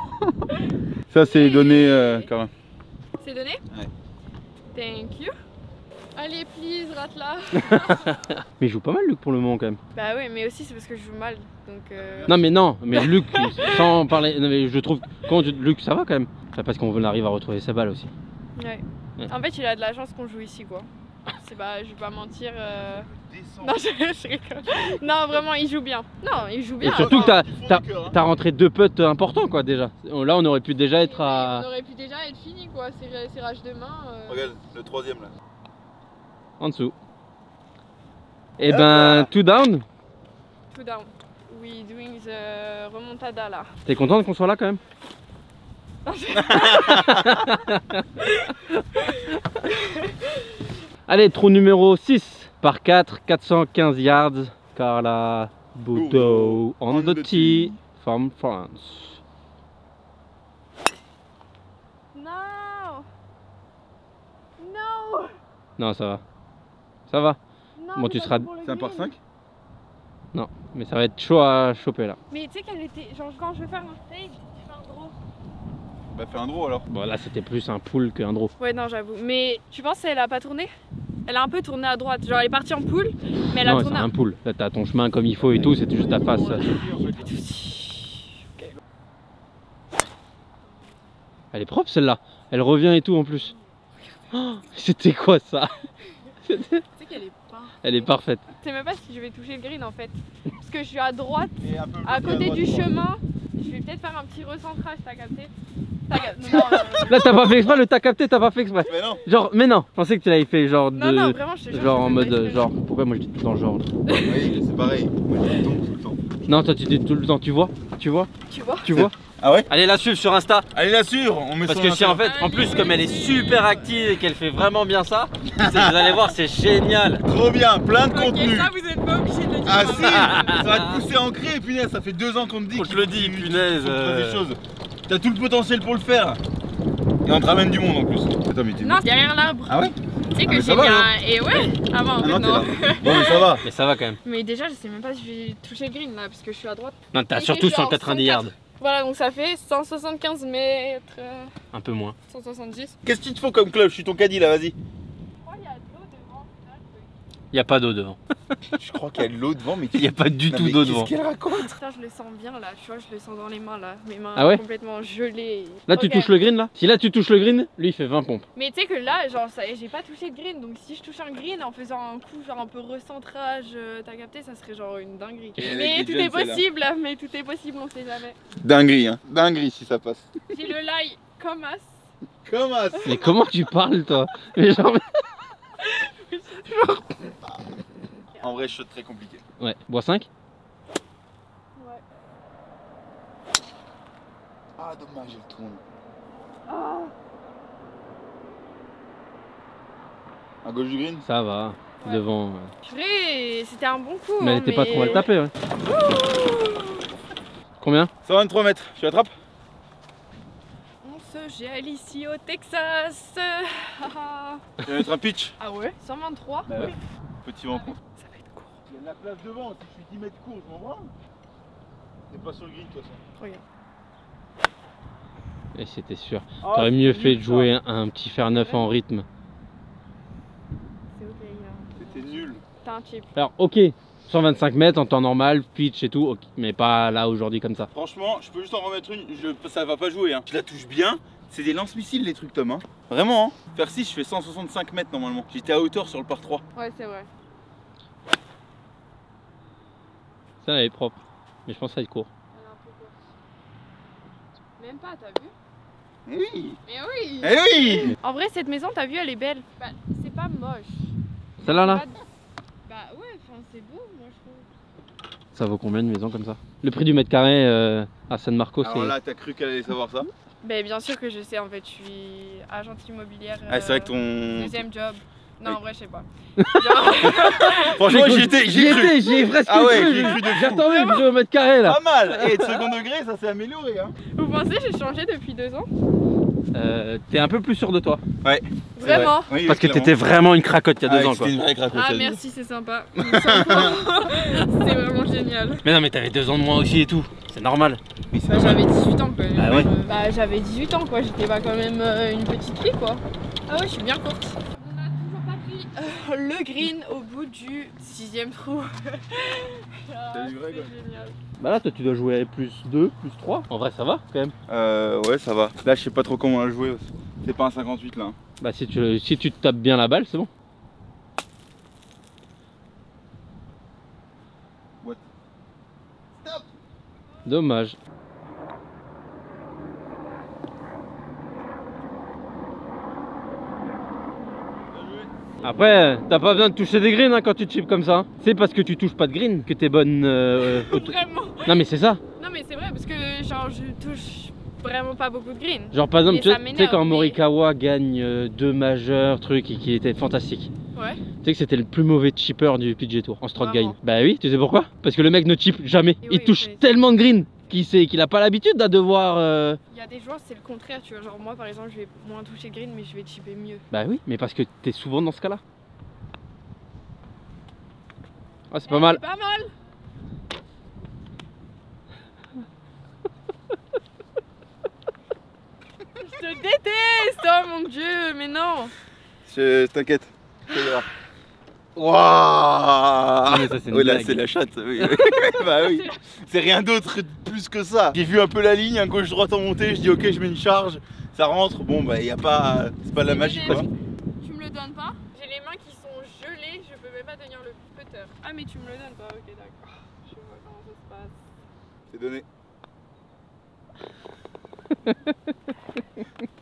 Ça, c'est donné, Cara. C'est donné? Ouais. Thank you. Allez, please, rate-la. Mais il joue pas mal Luc pour le moment quand même. Bah ouais, mais aussi c'est parce que je joue mal. Donc Non, mais Luc, sans parler. Non, mais je trouve. Luc, ça va quand même. Enfin, parce qu'on arrive à retrouver sa balle aussi. ouais. Ouais. En fait, il a de la chance qu'on joue ici, quoi. C'est pas, je vais pas mentir. Non, je rigole. Non, vraiment, il joue bien. Non, il joue bien. Et surtout que Ils font du cœur, hein. t'as rentré 2 putts importants quoi déjà. Là, on aurait pu déjà être à. On aurait pu déjà être fini, quoi. Serrage de main. Regarde, le troisième là. En dessous. Et ben, 2 down. Two down. We doing the remontada là. T'es contente qu'on soit là quand même? Allez, trou numéro 6 par 4, 415 yards. Carla Buteau on the tee from France. Non. Non. Non, ça va. Ça va. Non, Bon, tu seras- C'est un par 5? Non, mais ça va être chaud à choper là. Mais tu sais qu'elle était. Genre, quand je vais faire un fade, je fais un draw. Bah, fais un draw alors. Bon, là, c'était plus un pull qu'un draw. Ouais, non, j'avoue. Mais tu penses qu'elle a pas tourné? Elle a un peu tourné à droite. Genre, elle est partie en poule, mais elle a Non, c'est tourné un pull. Là, t'as ton chemin comme il faut et tout, c'était juste ta face. Ouais. Elle est propre celle-là. Elle revient et tout en plus. Oh, c'était quoi ça? Tu sais qu'elle est pas. Elle est parfaite. Je sais même pas si je vais toucher le green en fait. Parce que je suis à droite, Et un peu à plus côté droite, du je crois. chemin. Je vais peut-être faire un petit recentrage, t'as capté? Non, Là, t'as pas fait exprès, t'as capté, t'as pas fait exprès. Mais non. Genre, mais non, je pensais que tu l'avais fait genre de. non, non, vraiment, je te jure. Genre je en fais mode pas exprès. genre pourquoi moi je dis tout le temps genre. Oui, c'est pareil. Moi, je tombe tout le temps. Non, toi tu dis tout le temps, tu vois Tu vois? Ah ouais. Allez la suivre sur Insta Allez, la suivre, on met parce son que si en Insta. fait en plus comme elle est super active et qu'elle fait vraiment bien ça, vous allez voir c'est génial. Trop bien, plein de Ok, contenu. ça vous êtes pas obligé de le dire. Ah si, ça va te pousser à ancrer, punaise, ça fait 2 ans qu'on te dit. On te le dit, punaise, Faut te faire des choses. T'as tout le potentiel pour le faire. Et on te ramène du monde en plus. Attends, mais t'es. Non, derrière l'arbre. Ah ouais? Tu sais Ah, mais que ça j'ai va, mis alors. un. Et ouais, avant en Ah fait, non, non. t'es là. Bon, mais ça va. Mais ça va quand même. Mais déjà, je sais même pas si je vais toucher le green là, parce que je suis à droite. Non, t'as Ok, surtout je suis en 190 yards. 104. Voilà, donc ça fait 175 mètres. Un peu moins. 170. Qu'est-ce qu'il te faut comme club? Je suis ton caddie là, vas-y. Je crois qu'il y a de l'eau devant. c'est ça, le truc. Il y a pas d'eau devant. Je crois qu'il y a de l'eau devant, mais Il y a pas du Non, tout mais d'eau devant. Qu'est-ce qu'elle raconte? Putain, je le sens bien là, tu vois, je le sens dans les mains là. Mes mains Ah ouais complètement gelées. Là tu Ok. touches le green là. Si là tu touches le green, lui il fait 20 pompes. Mais tu sais que là, genre, ça, j'ai pas touché le green, donc si je touche un green en faisant un coup, genre un peu recentrage, t'as capté, ça serait genre une dinguerie. Elle Mais est tout jeune, est celle-là. possible, mais tout est possible, on sait jamais. Dinguerie, hein. Dinguerie si ça passe. J'ai le lie comme as. Comment ça? Mais comment tu parles toi? Mais genre... En vrai, shot très compliqué. Ouais, bois 5. Ouais. Ah, dommage, elle tourne. Ah. À gauche du green? Ça va, Ouais. devant. Purée, c'était un bon coup. Mais elle hein, était pas trop mal tapée, ouais. Combien? 123 mètres, tu l'attrapes? On se gèle ici au Texas. Tu vas mettre un pitch? Ah ouais 123. Bah ouais. Petit vent court. Ça va être court. Il y a de la place devant, si je suis 10 mètres court, je m'en branle. T'es pas sur le green, de toute façon. Regarde. Et c'était sûr. Ah, T'aurais mieux c'est fait nul, de ça. jouer un petit fer 9 en rythme. C'est ok, là. C'était nul. T'as un chip. Alors ok, 125 mètres en temps normal, pitch et tout, ok, mais pas là aujourd'hui comme ça. Franchement, je peux juste en remettre une, ça va pas jouer. Hein. Je la touche bien. C'est des lance-missiles les trucs, Tom. Hein. Vraiment, hein. Faire 6, je fais 165 mètres normalement. J'étais à hauteur sur le par 3. Ouais, c'est vrai. Ça elle est propre, mais je pense que ça va être court. Elle est un peu courte. Même pas, t'as vu? Oui. Mais oui. Eh oui. En vrai, cette maison, t'as vu, elle est belle. Bah, c'est pas moche. Celle-là là, Pas- Bah ouais, enfin, c'est beau, moi je trouve. ça vaut combien une maison comme ça? Le prix du mètre carré à San Marco Alors c'est... là, t'as cru qu'elle allait savoir ça? Bah bien sûr que je sais, en fait, je suis agente immobilière. Ah, c'est vrai que ton. Deuxième job. Non, Oui. en vrai, je sais pas. Franchement, j'y étais, j'y ai cru. j'y ai presque Ah ouais, cru, j'y ai cru de fou. j'attendais le prix au mètre carré là. Pas mal. Et de second degré, ça s'est amélioré. Hein. Vous pensez que j'ai changé depuis 2 ans? t'es un peu plus sûr de toi. Ouais. Vraiment? Oui, Parce que clairement. t'étais vraiment une cracotte il y a 2 ans quoi. C'était une vraie cracotte. Ah ça. merci, c'est sympa. C'est vraiment génial. Mais non mais t'avais 2 ans de moins aussi et tout, c'est normal. Oui, c'est Bah, normal. j'avais 18 ans quand même. Ah ouais. Bah j'avais 18 ans quoi, j'étais pas quand même une petite fille quoi. Ah ouais, je suis bien courte. On a toujours pas pris le green au bout du 6ème trou. C'est du vrai, c'est quoi. génial. Bah là toi tu dois jouer plus 2, plus 3. En vrai ça va quand même. Ouais, ça va. Là, je sais pas trop comment la jouer. C'est pas un 58 là. Hein. Bah si tu te tapes bien la balle c'est bon. What? Stop! Dommage. Après, t'as pas besoin de toucher des greens hein, quand tu chips comme ça. Hein. C'est parce que tu touches pas de green que t'es bonne. Vraiment. Non mais c'est ça. Non mais c'est vrai parce que genre je touche vraiment pas beaucoup de green. Genre par exemple, Mais tu ça sais m'énerve, quand mais- Morikawa gagne 2 majeurs, truc, et qui était fantastique. Ouais. Tu sais que c'était le plus mauvais chipper du PGA Tour en stroke Vraiment. gain. Bah oui, tu sais pourquoi? Parce que le mec ne chip jamais. Et Il oui, touche c'est- tellement de green qu'il a pas l'habitude à devoir. Il y a des joueurs c'est le contraire, tu vois, genre moi par exemple je vais moins toucher de green mais je vais chipper mieux. Bah oui, mais parce que t'es souvent dans ce cas-là. Ah c'est pas mal. C'est pas mal. Je te déteste, oh mon dieu, mais non. T'inquiète. Waouh! Mais ça, c'est une Oui, là, blague. c'est la chatte. Oui. Bah oui. C'est rien d'autre plus que ça. J'ai vu un peu la ligne, un gauche-droite en montée. Je dis, ok, je mets une charge. Ça rentre. Bon, bah, y a pas. C'est pas de la magie, quoi. Tu me le donnes pas? J'ai les mains qui sont gelées, je peux même pas tenir le putter. Ah mais tu me le donnes pas, ok d'accord. Je vois comment ça se passe. C'est donné.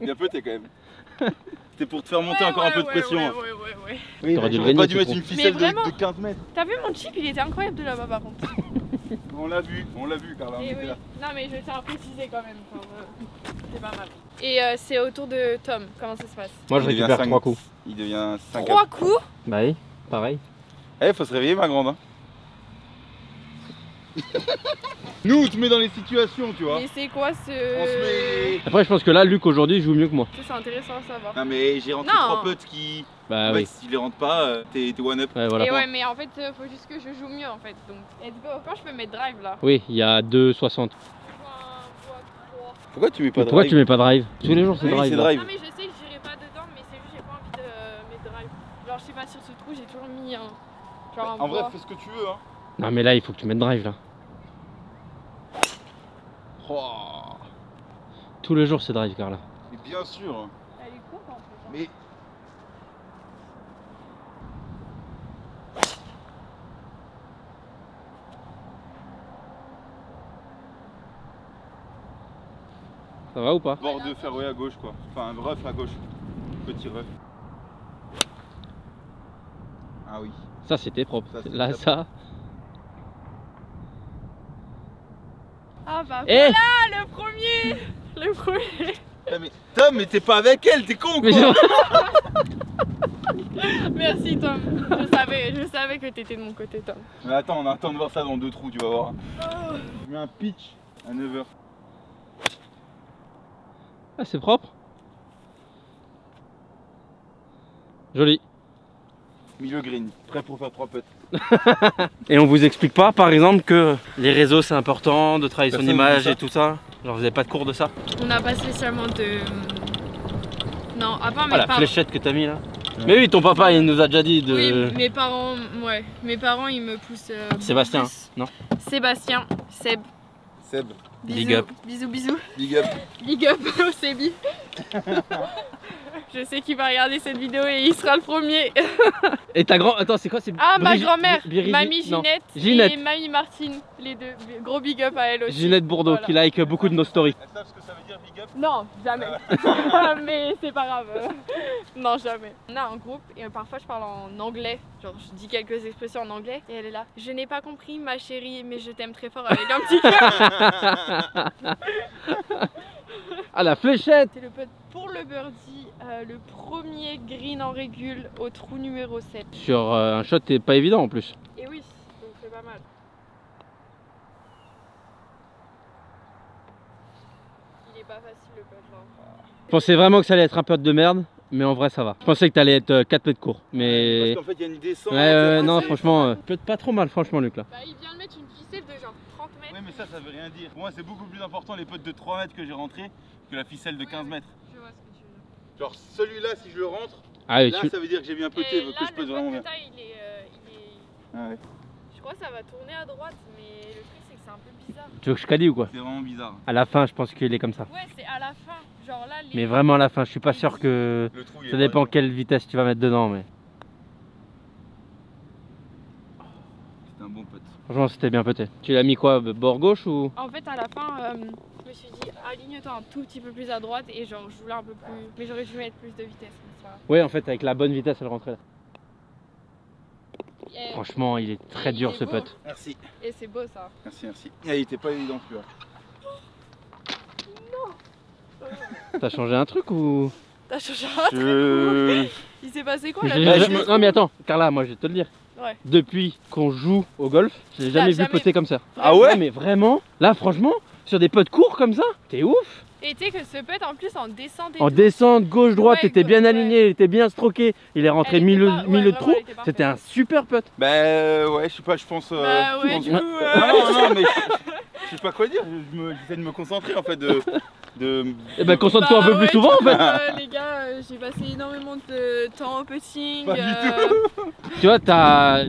Bien pété quand même. C'était pour te faire monter encore un peu de pression. hein. Ouais. Oui, T'aurais dû le j'aurais pas gagner, dû ce mettre con. une ficelle Mais vraiment. de 15 mètres. T'as vu mon chip, il était incroyable de là-bas par contre. On l'a vu, Carla. on Et était oui. là. Non mais je tiens à préciser quand même. Enfin, c'est pas mal. Et c'est au tour de Tom, comment ça se passe? Moi je Il devient récupère 5 3 coups. Il devient 5 3 coups? Bah oui, pareil. Eh, faut se réveiller, ma grande. Hein. Nous, on te met dans les situations, tu vois. Mais c'est quoi On se ce... met. Après je pense que là Luc aujourd'hui joue mieux que moi. Ça, c'est intéressant à savoir. Non, mais j'ai rentré Non. 3 potes qui. Bah en fait, oui. si tu les rentres pas, t'es one up. Ouais voilà. Et ouais mais en fait faut juste que je joue mieux en fait. Donc let's go. Quand je peux mettre drive là? Oui, il y a 2,60. Pourquoi tu mets pas de Pourquoi drive? tu mets pas drive? Tous les jours c'est Oui, drive. c'est là. drive. Non mais je sais que j'irai pas dedans mais c'est juste j'ai pas envie de mettre drive. Genre je sais pas sur ce trou j'ai toujours mis un... Genre un En vrai, bois. fais ce que tu veux, hein. Non mais là il faut que tu mettes drive là. Oh, Tous les jours c'est drive Carla. mais bien sûr. Elle est courte en fait. Mais. Ça va ou pas? Bord de fairway à gauche, quoi. Enfin, un rough à gauche. Petit rough. Ah oui. Ça c'était propre. Ça, c'était Là top. ça. Ah bah Eh voilà le premier. Le premier. Eh, Tom, mais t'es pas avec elle, t'es con, quoi. Mais c'est- Merci Tom. Je savais que t'étais de mon côté Tom. Mais attends, on a le temps de voir ça dans 2 trous, tu vas voir. Je mets un pitch à 9h. Ah c'est propre. Joli. Milieu green, prêt pour faire 3 putts. Et on vous explique pas par exemple que les réseaux c'est important, de travailler son Personne image dit ça. et tout ça. Genre vous avez pas de cours de ça? On n'a pas spécialement de... Non, à part mes Ah la parents. fléchette que t'as mis là. Mais oui ton papa il nous a déjà dit de... Oui, mes parents, ouais. Mes parents ils me poussent... Sébastien, plus. non? Sébastien, Seb. Seb, Bisous. Big up. Bisous, bisous. big up. Big up au Sébi. Je sais qu'il va regarder cette vidéo et il sera le premier. Et ta grand... Attends c'est quoi? C'est Ah, ma Brigitte- grand-mère, Birigi- mamie non. Ginette, Ginette. et mamie Martine, les deux. Gros big up à elle aussi. Ginette Bourdeau Voilà. qui like beaucoup de nos stories. Elles savent ce que ça veut dire, big up? Non, jamais. Mais c'est pas grave. Non, jamais. On a un groupe et parfois je parle en anglais. Genre je dis quelques expressions en anglais et elle est là. Je n'ai pas compris ma chérie, mais je t'aime très fort avec un petit cœur. Ah la fléchette. C'est le putt pour le birdie, le premier green en régule au trou numéro 7. Sur un shot t'es pas évident en plus. Et oui, donc c'est pas mal. Il est pas facile le putt là. Je pensais vraiment que ça allait être un putt de merde, mais en vrai ça va. Je pensais que t'allais être 4 mètres court, mais... Parce qu'en fait il y a une descente. Ouais, non franchement, putt pas trop mal franchement Luc là. Bah il vient de mettre une ficelle de genre 30 mètres. Ouais mais ça veut rien dire. Pour moi c'est beaucoup plus important les putts de 3 mètres que j'ai rentré que la ficelle de 15 mètres. Je vois ce que tu veux dire. Genre celui-là si je le rentre, Ah oui, là ça veut dire que j'ai bien putté, Et que là, je putte le vraiment putt bien. que t'as, il est... Ah ouais. Je crois que ça va tourner à droite, mais le truc c'est que c'est un peu bizarre. tu veux que je qualifie ou quoi? C'est vraiment bizarre. À la fin je pense qu'il est comme ça. Ouais, c'est à la fin. Genre là, les... Mais vraiment à la fin, je suis pas sûr que... Le trou, il Ça est dépend pas- quelle vitesse tu vas mettre dedans, mais... C'était un bon putt. Franchement c'était bien pété. Tu l'as mis quoi, bord gauche ou... En fait, à la fin, je me suis dit, aligne-toi un tout petit peu plus à droite et genre, je voulais un peu plus. Mais j'aurais dû mettre plus de vitesse. Mais c'est pas grave. Ouais en fait avec la bonne vitesse elle rentrait là. Et- Franchement il est très Il dur est ce beau. putt. Merci. Et c'est beau ça. Merci, merci. Ah, il était pas évident celui-là. T'as changé un truc ou... T'as changé un truc. Je... Il s'est passé quoi là J'ai- Bah, depuis je le me- trou Non mais attends, Carla, moi je vais te le dire. Ouais. Depuis qu'on joue au golf, je l'ai T'as jamais vu jamais- poter comme ça. Ah ouais? Mais vraiment, là franchement, sur des putts courts comme ça, t'es ouf. Et tu sais que ce putt en plus en descente et En tout, descente, gauche-droite, Ouais, t'étais bien ouais. aligné, il était bien stroqué, il est rentré Elle était milieu, pas- ouais, milieu de vraiment, trou, elle était parfaite. c'était un super putt. Bah ouais, je sais pas, je pense... Bah je ouais, pense- du coup. Non, mais je sais pas quoi dire, j'essaie de me concentrer en fait de... Et ben concentre-toi un peu plus souvent en fait. Les gars, j'ai passé énormément de temps au putting. Pas du Tu vois, t'as...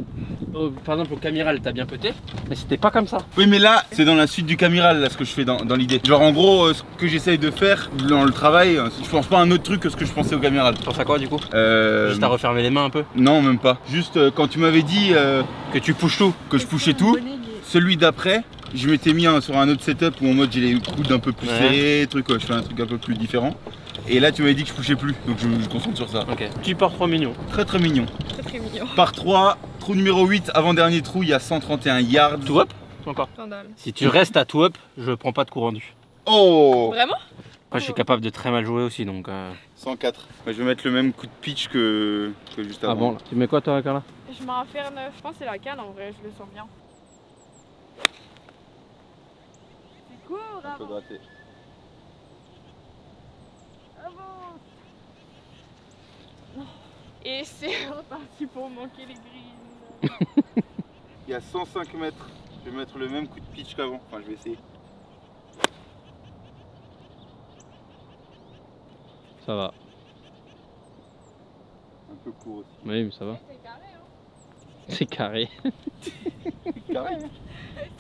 par exemple au Camiral, t'as bien puté, mais c'était pas comme ça. Oui mais là, c'est dans la suite du Camiral là ce que je fais dans l'idée. Genre en gros, ce que j'essaye de faire dans le travail, je pense pas à un autre truc que ce que je pensais au Camiral. Tu penses à quoi du coup? Euh... Juste à refermer les mains un peu. Non même pas. Juste quand tu m'avais dit que tu pushes tout, que je pushais tout, celui d'après, je m'étais mis sur un autre setup où en mode j'ai les coudes un peu plus Ouais. serrés, truc, je fais un truc un peu plus différent. Et là tu m'avais dit que je pushais plus, donc je me concentre sur ça. Ok. Petit par 3 millions. Très très mignon. Très très mignon. Par 3, trou numéro 8, avant-dernier trou, il y a 131 yards. Tout up encore. Scandale. Si tu restes à tout up, je prends pas de coup rendu. Oh Vraiment? Après je suis capable de très mal jouer aussi donc... 104. Je vais mettre le même coup de pitch que juste avant. Ah bon là. Tu mets quoi toi Carla? Je mets un fer neuf. Je pense que c'est la canne en vrai, je le sens bien. C'est cool, Un peu bravo. gratté. Et c'est reparti pour manquer les grilles. Il y a 105 mètres. Je vais mettre le même coup de pitch qu'avant. Enfin, je vais essayer. Ça va. Un peu court aussi. Oui mais ça va. C'est carré, hein. C'est carré. Carré.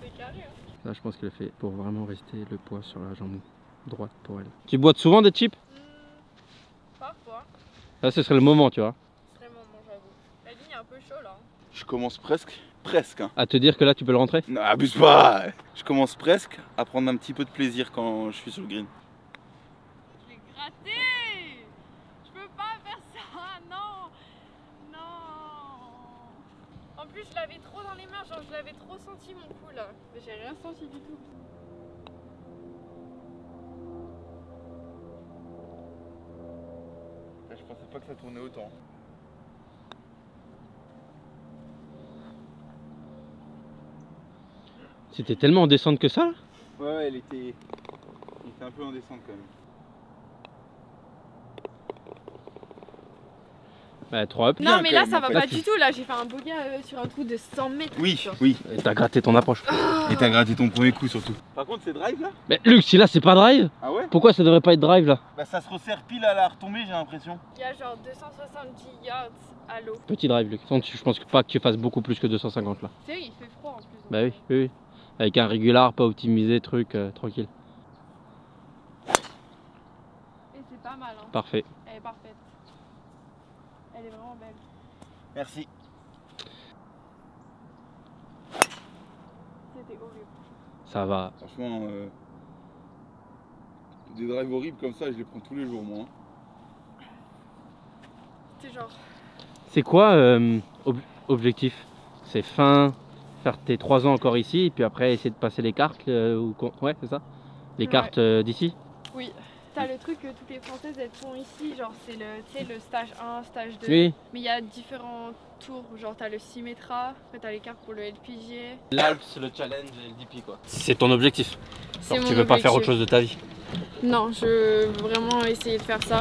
C'est carré, hein. Là je pense qu'elle fait pour vraiment rester le poids sur la jambe droite pour elle. Tu boites souvent des chips? Parfois. Là ce serait le moment tu vois. C'est vraiment bon, j'avoue. La ligne est un peu chaude là. Je commence presque. Presque. Hein. À te dire que là tu peux le rentrer? Non, abuse pas. Je commence presque à prendre un petit peu de plaisir quand je suis sur le green. Je l'ai gratté. Je peux pas faire ça. Non. Non. En plus, je l'avais trop dans les mains. Genre, je l'avais trop senti mon coup là. Mais j'ai rien senti du tout. Je pensais pas que ça tournait autant. C'était tellement en descente que ça là? Ouais, elle était un peu en descente quand même. Bah 3 up. Non, Bien, mais quand là, même, ça en va fait. pas du tout. Là, j'ai fait un bogey sur un trou de 100 mètres. Oui, genre. oui. Et t'as gratté ton approche. Et t'as gratté ton premier coup surtout. Par contre, c'est drive là? Mais Luc, si là c'est pas drive, Ah ouais? pourquoi ça devrait pas être drive là? Bah ça se resserre pile à la retombée, j'ai l'impression. Il y a genre 270 yards à l'eau. Petit drive Luc. Je pense pas que tu fasses beaucoup plus que 250 là. Tu sais, il fait froid en plus. Bah oui, oui, oui. Avec un régular, pas optimisé, truc, tranquille. Et c'est pas mal, hein. Parfait. Elle est parfaite. Elle est vraiment belle. Merci. C'était horrible. Ça va. Franchement, des drives horribles comme ça, je les prends tous les jours moi. C'était genre. C'est quoi objectif? C'est fin, faire tes 3 ans encore ici, et puis après essayer de passer les cartes ouais, c'est ça? Les Ouais. cartes d'ici? Oui. T'as le truc que toutes les Françaises elles font ici, genre c'est le stage 1, stage 2. Oui. Mais il y a différents tours, genre t'as le 6 mètres, après t'as les cartes pour le LPG. L'Alps, le challenge et le DP quoi. C'est ton objectif. C'est mon Tu veux pas faire autre objectif. chose de ta vie. Non, je veux vraiment essayer de faire ça.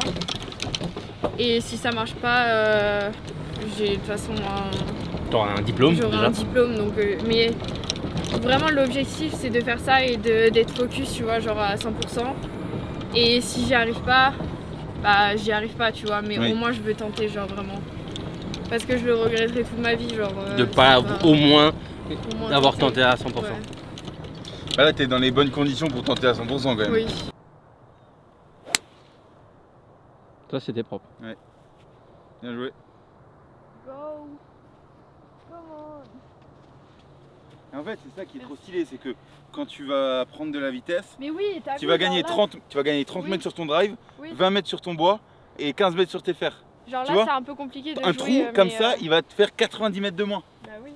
Et si ça marche pas, j'ai de toute façon T'auras un diplôme j'aurai déjà. un diplôme. Donc, mais vraiment l'objectif c'est de faire ça et d'être focus, tu vois, genre à 100%. Et si j'y arrive pas, bah j'y arrive pas, tu vois. Mais Oui. au moins je veux tenter, genre vraiment. Parce que je le regretterai toute ma vie, genre. De pas au moins au moins avoir tenté à 100%. Ouais. Bah là, t'es dans les bonnes conditions pour tenter à 100% quand même. Oui. Toi, c'était propre. Bien joué. Go. Come on. Et en fait, c'est ça qui est trop stylé, c'est que quand tu vas prendre de la vitesse, Mais oui, t'as tu vu, vas genre gagner là- 30, tu vas gagner 30 Oui. mètres sur ton drive, Oui. 20 mètres sur ton bois et 15 mètres sur tes fers. Genre Tu là, vois, c'est un peu compliqué de Un jouer. trou comme mais, ça, il va te faire 90 mètres de moins. Bah oui.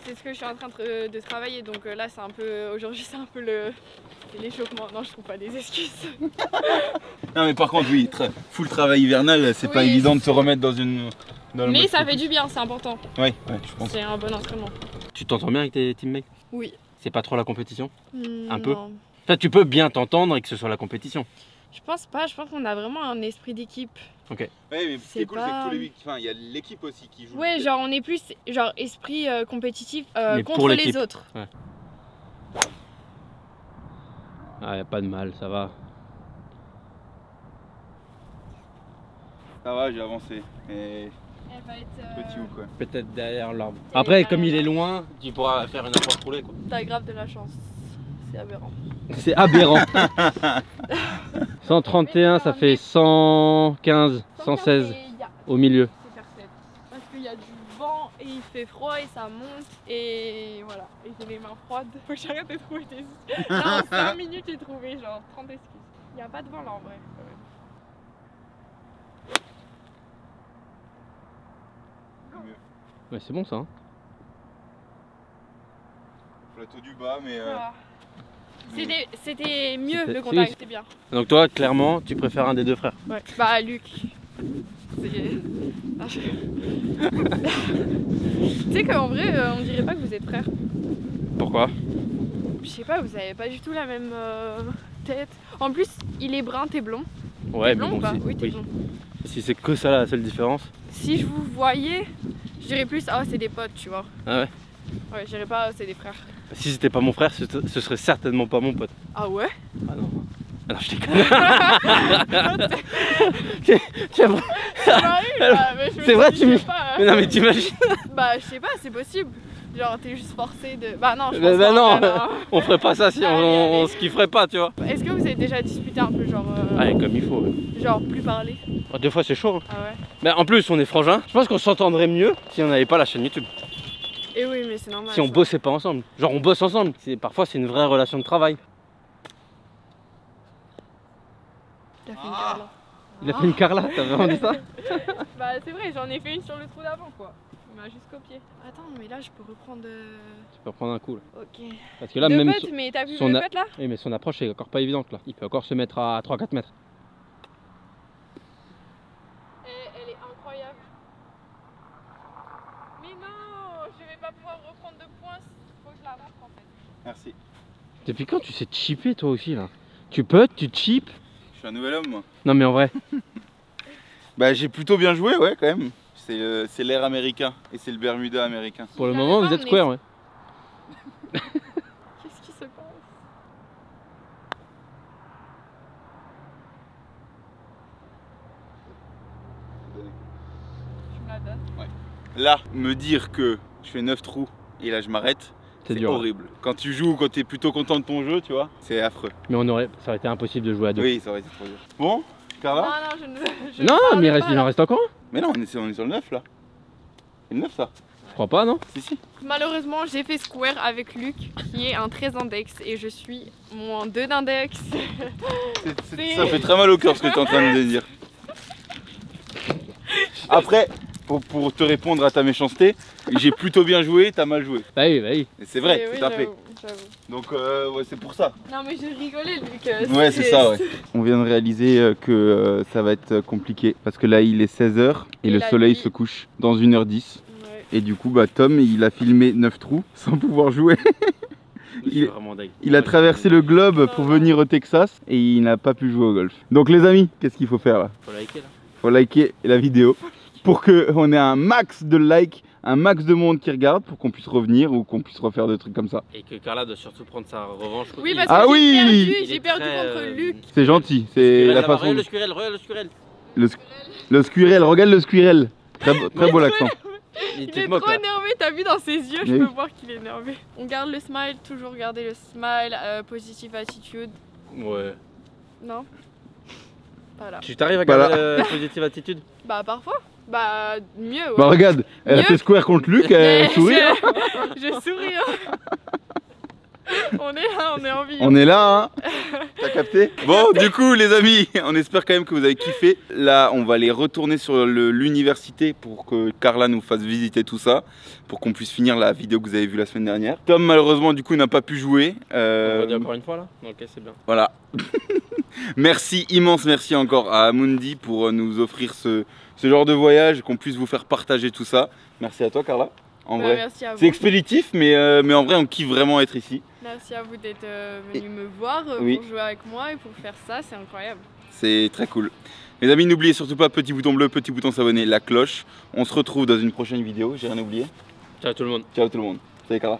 C'est ce que je suis en train de travailler. Donc là, c'est un peu. Aujourd'hui, c'est un peu l'échauffement. Non, je trouve pas des excuses. Non mais par contre oui, full travail hivernal, c'est pas Oui. évident de se remettre dans une... dans le Mais mode ça focus. fait du bien, c'est important. Ouais, je pense. C'est un bon entraînement. Tu t'entends bien avec tes teammates? Oui. C'est pas trop la compétition? Un peu. Non. Enfin, tu peux bien t'entendre et que ce soit la compétition. Je pense pas. Je pense qu'on a vraiment un esprit d'équipe. Ouais, mais ce qui C'est est cool, c'est pas- que tous les... Enfin, il y a l'équipe aussi qui joue. Ouais, genre on est plus genre esprit compétitif Mais contre pour les l'équipe. autres. Ah, y a pas de mal, ça va. Ça va, j'ai avancé. Mais Elle va être. petit ou quoi. Peut-être derrière l'arbre. T'es Après, derrière comme il est l'arbre. loin, tu pourras faire une approche roulée, quoi. T'as grave de la chance. C'est aberrant. C'est aberrant. 131, ça fait 115, 116 au milieu. C'est parfait. Parce qu'il y a du vent et il fait froid et ça monte et voilà. Et j'ai les mains froides. Faut que j'arrête de trouver des excuses. Là, en 5 minutes, j'ai trouvé genre 30 excuses. Il n'y a pas de vent là en vrai. Quand même. Ouais, c'est bon ça. Hein. Plateau du bas, mais... Voilà. mais- C'était mieux C'était- le contact, si. c'était bien. Donc toi, clairement, tu préfères un des deux frères. Ouais. Bah, Luc. C'est. Ah, je- Tu sais qu'en vrai, on dirait pas que vous êtes frères. Pourquoi? Je sais pas, vous avez pas du tout la même tête. En plus, il est brun, t'es blond. Ouais, T'es blond ou pas? si, Oui, t'es oui. blond. Si c'est que ça la seule différence. Si je vous voyais, je dirais plus, ah, c'est des potes, tu vois. Ah ouais. Ouais, je dirais pas, c'est des frères. Si c'était pas mon frère, ce serait certainement pas mon pote. Ah ouais? Ah non. Ah non, je déconne. Tiens, bon. C'est vrai, tu me- pas. Mais non, mais t'imagines. Bah, je sais pas, c'est possible. Genre, t'es juste forcé de. Bah, non, je Bah, pense bah pas, non. non. On ferait pas ça si Allez, on allez. se kifferait pas, tu vois. Est-ce que vous avez déjà discuté un peu, genre. Ouais, comme il faut. Ouais. Genre, plus parler? Oh, des fois, c'est chaud. Hein. Ah ouais? Mais en plus, on est frangins. Je pense qu'on s'entendrait mieux si on n'avait pas la chaîne YouTube. Et oui, mais c'est normal. Si on ça. bossait pas ensemble. Genre, on bosse ensemble. Parfois, c'est une vraie relation de travail. T'as fait une Carla. Il a fait une Carla, t'as vraiment dit ça? Bah, c'est vrai, j'en ai fait une sur le trou d'avant, quoi. Il m'a juste copié. Attends, mais là, je peux reprendre. Tu peux prendre un coup là. Ok. Parce que là, Deux même. potes, mais t'as vu son le a- pote là? Oui, mais son approche est encore pas évidente là. Il peut encore se mettre à 3-4 mètres. Elle est incroyable. Mais non, je vais pas pouvoir reprendre de points. Faut que je la rattrape en fait. Merci. Depuis quand tu sais chipper toi aussi là? Tu peux, tu chips? Je suis un nouvel homme, moi. Non, mais en vrai. Bah, j'ai plutôt bien joué, ouais, quand même. C'est l'air américain et c'est le Bermuda américain. Pour le J'avais moment, pas vous êtes emmené square, ouais. Qu'est-ce qui se passe? Tu me la donnes? Là, me dire que je fais 9 trous et là je m'arrête, C'est c'est dur. ouais. horrible. Quand tu joues, quand tu es plutôt content de ton jeu, tu vois, c'est affreux. Mais ça aurait été impossible de jouer à deux. Oui, ça aurait été trop dur. Bon, Non, Carla? non, je ne. je Non, parle mais pas, il en là. reste encore un. Mais non, on est sur le 9 là. C'est le 9 ça? Je crois pas, non? Si, si. Malheureusement, j'ai fait square avec Luc, qui est un 13 index, et je suis mon 2 d'index. C'est- Ça fait très mal au cœur ce que tu es en train de dire. Après, pour te répondre à ta méchanceté, j'ai plutôt bien joué, t'as mal joué. Bah oui, bah oui. Et c'est vrai, Oui, tout à fait. j'avoue. Donc ouais, c'est pour ça. Non, mais je rigolais, Luc. Ouais, c'est ça, ouais. On vient de réaliser que ça va être compliqué parce que là il est 16h et Et le la soleil nuit. se couche dans 1h10. Ouais. Et du coup, bah, Tom il a filmé 9 trous sans pouvoir jouer. Il a traversé le globe pour venir au Texas et il n'a pas pu jouer au golf. Donc les amis, qu'est-ce qu'il faut faire là? Faut liker là. Faut liker la vidéo pour qu'on ait un max de likes, un max de monde qui regarde pour qu'on puisse revenir ou qu'on puisse refaire des trucs comme ça. Et que Carla doit surtout prendre sa revanche. Oui, parce Ah que oui, j'ai perdu contre Luc. c'est gentil, c'est la façon. Regarde le squirrel, regarde le squirrel. Le squirrel, regarde le squirrel. Très beau l'accent. Il est trop énervé, t'as vu dans ses yeux, je peux voir qu'il est énervé. On garde le smile, toujours garder le smile, positive attitude. Ouais. Non? Voilà. Tu t'arrives à garder la positive attitude? Bah parfois. Bah mieux ouais. Bah regarde, elle a fait square contre Luc, elle sourit. Hein. Je souris hein. On est là, on est en vie. On est là hein. T'as capté? Bon du coup les amis, on espère quand même que vous avez kiffé. Là on va aller retourner sur l'université pour que Carla nous fasse visiter tout ça, pour qu'on puisse finir la vidéo que vous avez vue la semaine dernière. Tom malheureusement du coup n'a pas pu jouer. On va dire encore une fois là? Ok c'est bien. Voilà. Merci, immense merci encore à Amundi pour nous offrir ce genre de voyage, qu'on puisse vous faire partager tout ça. Merci à toi Carla. En vrai, c'est expéditif, mais en vrai, on kiffe vraiment être ici. Merci à vous d'être venu me voir pour jouer avec moi et pour faire ça, c'est incroyable. C'est très cool. Les amis, n'oubliez surtout pas petit bouton bleu, petit bouton s'abonner, la cloche. On se retrouve dans une prochaine vidéo, j'ai rien oublié. Ciao tout le monde. Ciao tout le monde. Salut Carla.